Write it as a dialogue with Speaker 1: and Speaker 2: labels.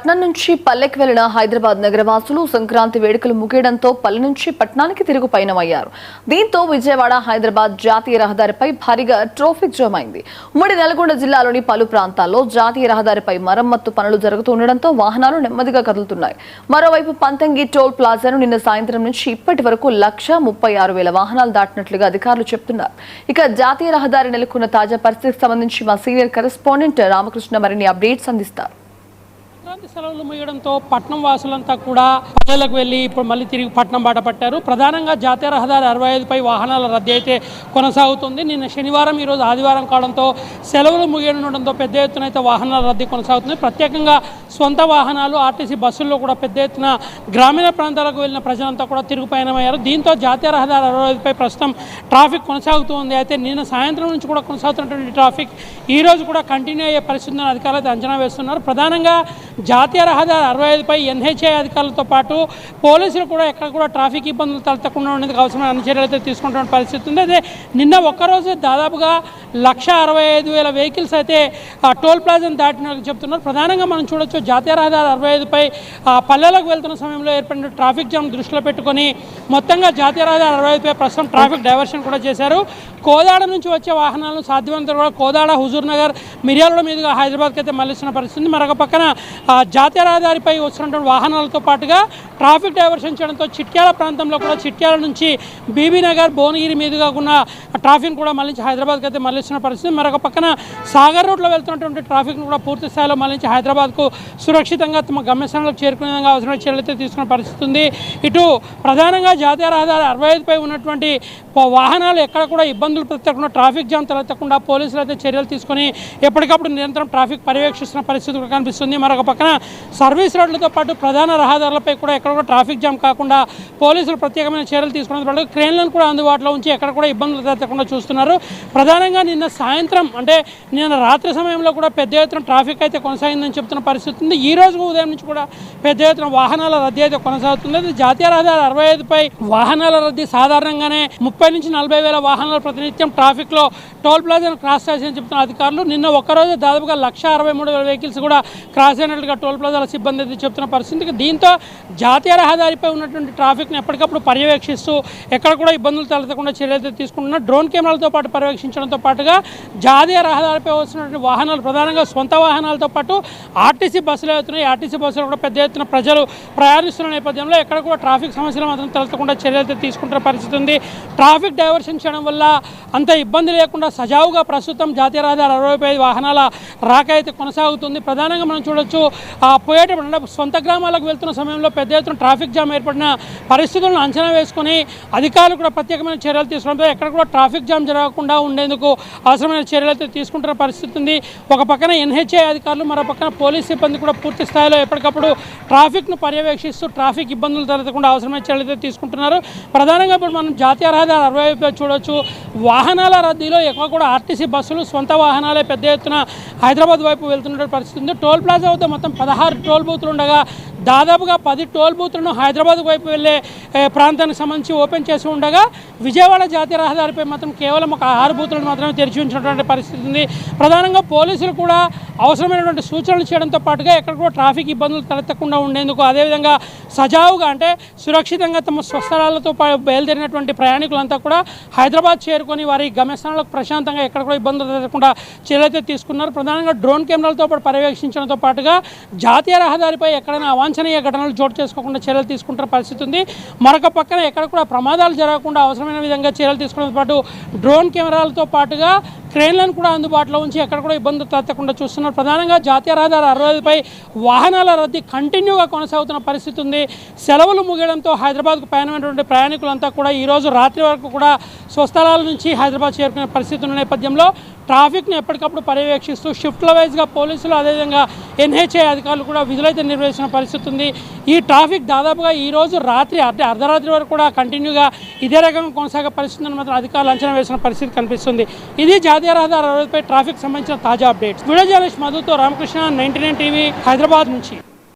Speaker 1: పట్నం నుంచి పల్లెకి వెళ్లిన హైదరాబాద్ నగరవాసులు సంక్రాంతి వేడుకలు ముగియడంతో పల్లె నుంచి పట్నానికి తిరుగు పయనమయ్యారు. దీంతో విజయవాడ హైదరాబాద్ జాతీయ రహదారిపై భారీగా ట్రాఫిక్ జామ్ అయింది. ఉమ్మడి నల్గొండ జిల్లాలోని పలు ప్రాంతాల్లో జాతీయ రహదారిపై మరమ్మత్తు పనులు జరుగుతుండటంతో వాహనాలు నెమ్మదిగా కదులుతున్నాయి. మరోవైపు పంతంగి టోల్ ప్లాజాను నిన్న సాయంత్రం నుంచి ఇప్పటి వరకు 136,000 వాహనాలు దాటినట్లుగా అధికారులు చెబుతున్నారు. ఇక జాతీయ రహదారి నెలకొన్న తాజా పరిస్థితికి సంబంధించి మా సీనియర్ కరెస్పాండెంట్ రామకృష్ణ మరిన్ని అప్డేట్స్ అందిస్తారు.
Speaker 2: సంక్రాంతి సెలవులు ముగియడంతో పట్నం వాసులంతా కూడా పల్లెలకు వెళ్ళి ఇప్పుడు మళ్ళీ తిరిగి పట్నం బాట పట్టారు. ప్రధానంగా జాతీయ రహదారి 65పై వాహనాల రద్దీ అయితే కొనసాగుతుంది. నిన్న శనివారం, ఈరోజు ఆదివారం కావడంతో సెలవులు ముగియడంతో పెద్ద ఎత్తున అయితే వాహనాల రద్దీ కొనసాగుతుంది. ప్రత్యేకంగా సొంత వాహనాలు, ఆర్టీసీ బస్సుల్లో కూడా పెద్ద ఎత్తున గ్రామీణ ప్రాంతాలకు వెళ్ళిన ప్రజలంతా కూడా తిరుగు పయనమయ్యారు. దీంతో జాతీయ రహదారి 65పై ప్రస్తుతం ట్రాఫిక్ కొనసాగుతూ ఉంది. అయితే నిన్న సాయంత్రం నుంచి కూడా కొనసాగుతున్నటువంటి ట్రాఫిక్ ఈ రోజు కూడా కంటిన్యూ అయ్యే పరిస్థితిని అధికారులు అయితే అంచనా వేస్తున్నారు. ప్రధానంగా జాతీయ రహదారి 65పై NHAI అధికారులతో పాటు పోలీసులు కూడా ఎక్కడ కూడా ట్రాఫిక్ ఇబ్బందులు తలెత్తకుండా ఉండేందుకు అవసరమైన అన్ని చర్యలు అయితే తీసుకుంటున్న పరిస్థితి ఉంది. అదే నిన్న ఒక్కరోజు దాదాపుగా 165,000 వెహికల్స్ అయితే టోల్ ప్లాజాను దాటినట్టు చెప్తున్నారు. ప్రధానంగా మనం చూడొచ్చు, జాతీయ రహదారి 65పై పల్లెలకు వెళ్తున్న సమయంలో ఏర్పడిన ట్రాఫిక్ జామ్ దృష్టిలో పెట్టుకొని మొత్తంగా జాతీయ రహదారి 65పై ప్రస్తుతం ట్రాఫిక్ డైవర్షన్ కూడా చేశారు. కోదాడ నుంచి వచ్చే వాహనాలను సాధ్యమైనంత కూడా కోదాడ, హుజూర్ నగర్, మిర్యాలగూడ మీదుగా హైదరాబాద్కి అయితే మళ్ళిస్తున్న పరిస్థితి. మరొక పక్కన జాతీయ రహదారిపై వస్తున్నటువంటి వాహనాలతో పాటుగా ట్రాఫిక్ డైవర్షన్ చేయడంతో చిట్యాల ప్రాంతంలో కూడా చిట్యాల నుంచి బీబీ నగర్, భువనగిరి మీదుగా ఉన్న ట్రాఫిక్ కూడా మళ్ళీ హైదరాబాద్కి అయితే మళ్ళిస్తున్న పరిస్థితి. మరొక పక్కన సాగర్ రోడ్లో వెళ్తున్నటువంటి ట్రాఫిక్ను కూడా పూర్తి స్థాయిలో మళ్ళీ హైదరాబాద్కు సురక్షితంగా తమ గమ్యస్థానాలకు చేరుకునే విధంగా అవసరమైన చర్యలు అయితే తీసుకున్న పరిస్థితి ఉంది. ఇటు ప్రధానంగా జాతీయ రహదారి 65పై ఉన్నటువంటి వాహనాలు ఎక్కడ కూడా ఇబ్బందులు పెట్టకుండా, ట్రాఫిక్ జామ్ తలెత్తకుండా పోలీసులు అయితే చర్యలు తీసుకొని ఎప్పటికప్పుడు నిరంతరం ట్రాఫిక్ పర్యవేక్షిస్తున్న పరిస్థితి కూడా కనిపిస్తుంది. మరొక పక్కన సర్వీస్ రోడ్లతో పాటు ప్రధాన రహదారులపై కూడా ఎక్కడ కూడా ట్రాఫిక్ జామ్ కాకుండా పోలీసులు ప్రత్యేకమైన చర్యలు తీసుకున్న పాటు క్రేన్లను కూడా అందుబాటులో ఉంచి ఎక్కడ కూడా ఇబ్బందులు తలెత్తకుండా చూస్తున్నారు. ప్రధానంగా నిన్న సాయంత్రం అంటే నిన్న రాత్రి సమయంలో కూడా పెద్ద ఎత్తున ట్రాఫిక్ అయితే కొనసాగిందని చెప్తున్న పరిస్థితి ఉంది. ఈ రోజు ఉదయం నుంచి కూడా పెద్ద ఎత్తున వాహనాల రద్దీ అయితే కొనసాగుతుంది. జాతీయ రహదారి 65పై వాహనాల రద్దీ సాధారణంగానే 30,000 నుంచి 40,000 వాహనాలు ప్రతినిత్యం ట్రాఫిక్లో టోల్ ప్లాజాను క్రాస్ చేయాలని చెప్తున్న అధికారులు. నిన్న ఒక్కరోజు దాదాపుగా 163,000 వెహికల్స్ కూడా క్రాస్ అయినట్లుగా టోల్ ప్లాజాల సిబ్బంది అయితే చెప్తున్న పరిస్థితి. దీంతో జాతీయ రహదారిపై ఉన్నటువంటి ట్రాఫిక్ను ఎప్పటికప్పుడు పర్యవేక్షిస్తూ ఎక్కడ కూడా ఇబ్బందులు తలెత్తకుండా చర్యలు తీసుకుంటున్న డ్రోన్ కెమెరాలతో పాటు పర్యవేక్షించడంతో పాటుగా జాతీయ రహదారిపై వస్తున్నటువంటి వాహనాలు ప్రధానంగా సొంత వాహనాలతో పాటు ఆర్టీసీ బస్సులు అవుతున్నాయి. ఆర్టీసీ బస్సులు కూడా పెద్ద ఎత్తున ప్రజలు ప్రయాణిస్తున్న నేపథ్యంలో ఎక్కడ కూడా ట్రాఫిక్ సమస్యలు మాత్రం తలెత్తకుండా చర్యలు అయితే తీసుకుంటున్న పరిస్థితి ఉంది. ట్రాఫిక్ డైవర్షన్ చేయడం వల్ల అంత ఇబ్బంది లేకుండా సజావుగా ప్రస్తుతం జాతీయ రహదారి 65 వాహనాల రాక అయితే కొనసాగుతుంది. ప్రధానంగా మనం చూడొచ్చు, పోయేటప్పుడు సొంత గ్రామాలకు వెళ్తున్న సమయంలో పెద్ద ఎత్తున ట్రాఫిక్ జామ్ ఏర్పడిన పరిస్థితులను అంచనా వేసుకొని అధికారులు కూడా ప్రత్యేకమైన చర్యలు తీసుకోవడంతో ఎక్కడ కూడా ట్రాఫిక్ జామ్ జరగకుండా ఉండేందుకు అవసరమైన చర్యలు అయితే తీసుకుంటున్న పరిస్థితి ఉంది. ఒక పక్కన NHAI అధికారులు, మరో పక్కన పోలీస్ సిబ్బంది కూడా పూర్తి స్థాయిలో ఎప్పటికప్పుడు ట్రాఫిక్ను పర్యవేక్షిస్తూ ట్రాఫిక్ ఇబ్బందులు తలెత్తకుండా అవసరమైన చర్యలు అయితే తీసుకుంటున్నారు. ప్రధానంగా ఇప్పుడు మనం జాతీయ రహదారి 65 చూడొచ్చు, వాహనాల రద్దీలో ఎక్కువ కూడా ఆర్టీసీ బస్సులు, సొంత వాహనాలే పెద్ద ఎత్తున హైదరాబాద్ వైపు వెళ్తున్న పరిస్థితి ఉంది. టోల్ ప్లాజా వద్ద మొత్తం 16 టోల్ బూతులు ఉండగా దాదాపుగా 10 టోల్ బూతులను హైదరాబాద్ వైపు వెళ్ళే ప్రాంతానికి సంబంధించి ఓపెన్ చేసి ఉండగా విజయవాడ జాతీయ రహదారిపై మాత్రం కేవలం ఒక 6 బూతులను మాత్రమే తెరిచి ఉంచినటువంటి పరిస్థితి ఉంది. ప్రధానంగా పోలీసులు కూడా అవసరమైనటువంటి సూచనలు చేయడంతో పాటుగా ఎక్కడ కూడా ట్రాఫిక్ ఇబ్బందులు తలెత్తకుండా ఉండేందుకు, అదేవిధంగా సజావుగా అంటే సురక్షితంగా తమ స్వస్థలాలతో బయలుదేరినటువంటి ప్రయాణికులంతా కూడా హైదరాబాద్ చేరుకొని వారి గమ్యస్థానాలకు ప్రశాంతంగా ఎక్కడ కూడా ఇబ్బందులు తలెత్తకుండా చర్యలు తీసుకున్నారు. ప్రధానంగా డ్రోన్ కెమెరాలతో పాటు పర్యవేక్షించడంతో పాటుగా జాతీయ రహదారిపై ఎక్కడైనా అవాంఛనీయ ఘటనలు చోటు చేసుకోకుండా చర్యలు తీసుకుంటున్న పరిస్థితి ఉంది. మరొక పక్కన ఎక్కడ కూడా ప్రమాదాలు జరగకుండా అవసరమైన విధంగా చర్యలు తీసుకోవడంతో పాటు డ్రోన్ కెమెరాలతో పాటుగా క్రేన్లను కూడా అందుబాటులో ఉంచి ఎక్కడ కూడా ఇబ్బందులు తలెత్తకుండా చూస్తున్నారు. ప్రధానంగా జాతీయ రహదారి 65పై వాహనాల రద్దీ కంటిన్యూగా కొనసాగుతున్న పరిస్థితి ఉంది. సెలవులు ముగియడంతో హైదరాబాద్కు పయనమైనటువంటి ప్రయాణికులంతా కూడా ఈరోజు రాత్రి వరకు కూడా స్వస్థలాల నుంచి హైదరాబాద్ చేరుకునే పరిస్థితి ఉన్న నేపథ్యంలో ట్రాఫిక్ను ఎప్పటికప్పుడు పర్యవేక్షిస్తూ షిఫ్ట్ల వైజ్గా పోలీసులు, అదేవిధంగా NHAI అధికారులు కూడా విధులైతే నిర్వహించిన పరిస్థితి ఉంది. ఈ ట్రాఫిక్ దాదాపుగా ఈరోజు రాత్రి అంటే అర్ధరాత్రి వరకు కూడా కంటిన్యూగా ఇదే రకంగా కొనసాగే పరిస్థితిని మాత్రం అధికారులు అంచనా వేసిన పరిస్థితి కనిపిస్తుంది. ఇది జాతీయ రహదారి 65పై ట్రాఫిక్ సంబంధించిన తాజా అప్డేట్స్. వీడియో జర్నలిస్ట్ మధుతో రామకృష్ణ, 99 టీవీ, హైదరాబాద్ నుంచి.